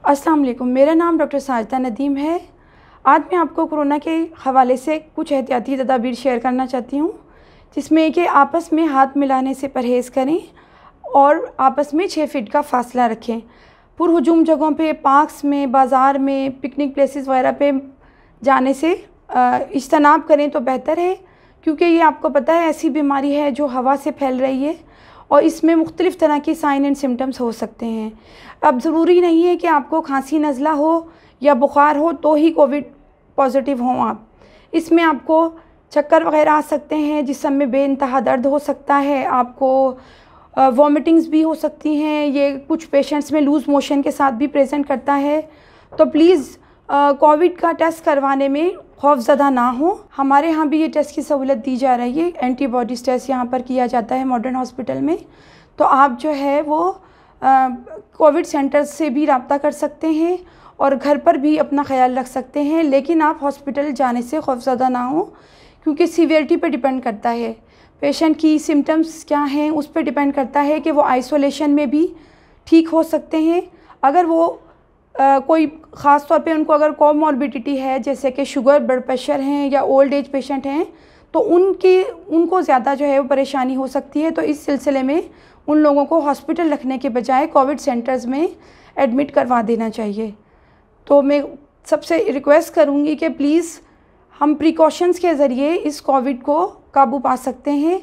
अस्सलाम वालेकुम, मेरा नाम डॉक्टर साजिदा नदीम है। आज मैं आपको कोरोना के हवाले से कुछ एहतियाती तदाबीर शेयर करना चाहती हूँ, जिसमें कि आपस में हाथ मिलाने से परहेज़ करें और आपस में 6 फीट का फ़ासला रखें। पुरहुजूम जगहों पे, पार्क्स में, बाज़ार में, पिकनिक प्लेसेस वगैरह पे जाने से इज्तनाब करें तो बेहतर है, क्योंकि ये आपको पता है ऐसी बीमारी है जो हवा से फैल रही है और इसमें मुख्तलिफ़ तरह के साइन एंड सिम्टम्स हो सकते हैं। अब ज़रूरी नहीं है कि आपको खांसी नज़ला हो या बुखार हो तो ही कोविड पॉजिटिव हों आप। इसमें आपको चक्कर वग़ैरह आ सकते हैं, जिस्म में बेइंतहा दर्द हो सकता है, आपको वॉमिटिंग्स भी हो सकती हैं। ये कुछ पेशेंट्स में लूज़ मोशन के साथ भी प्रेजेंट करता है। तो प्लीज़ कोविड का टेस्ट करवाने में खौफज़दा ना हो। हमारे यहाँ भी ये टेस्ट की सहूलत दी जा रही है। एंटीबॉडीज़ टेस्ट यहाँ पर किया जाता है मॉडर्न हॉस्पिटल में। तो आप जो है वो कोविड सेंटर से भी रब्ता कर सकते हैं और घर पर भी अपना ख्याल रख सकते हैं, लेकिन आप हॉस्पिटल जाने से खौफज़दा ना हो, क्योंकि सीवियरिटी पे डिपेंड करता है। पेशेंट की सिम्टम्स क्या हैं उस पर डिपेंड करता है कि वो आइसोलेशन में भी ठीक हो सकते हैं। अगर वो कोई ख़ास तौर पे उनको अगर कोमॉर्बिडिटी है, जैसे कि शुगर, ब्लड प्रेशर हैं या ओल्ड एज पेशेंट हैं, तो उनको ज़्यादा जो है वो परेशानी हो सकती है। तो इस सिलसिले में उन लोगों को हॉस्पिटल रखने के बजाय कोविड सेंटर्स में एडमिट करवा देना चाहिए। तो मैं सबसे रिक्वेस्ट करूँगी कि प्लीज़ हम प्रिकॉशंस के ज़रिए इस कोविड को काबू पा सकते हैं,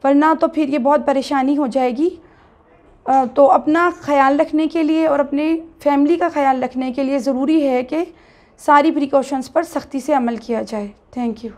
वरना तो फिर ये बहुत परेशानी हो जाएगी। तो अपना ख़याल रखने के लिए और अपने फैमिली का ख़याल रखने के लिए ज़रूरी है कि सारी प्रिकॉशंस पर सख्ती से अमल किया जाए। Thank you.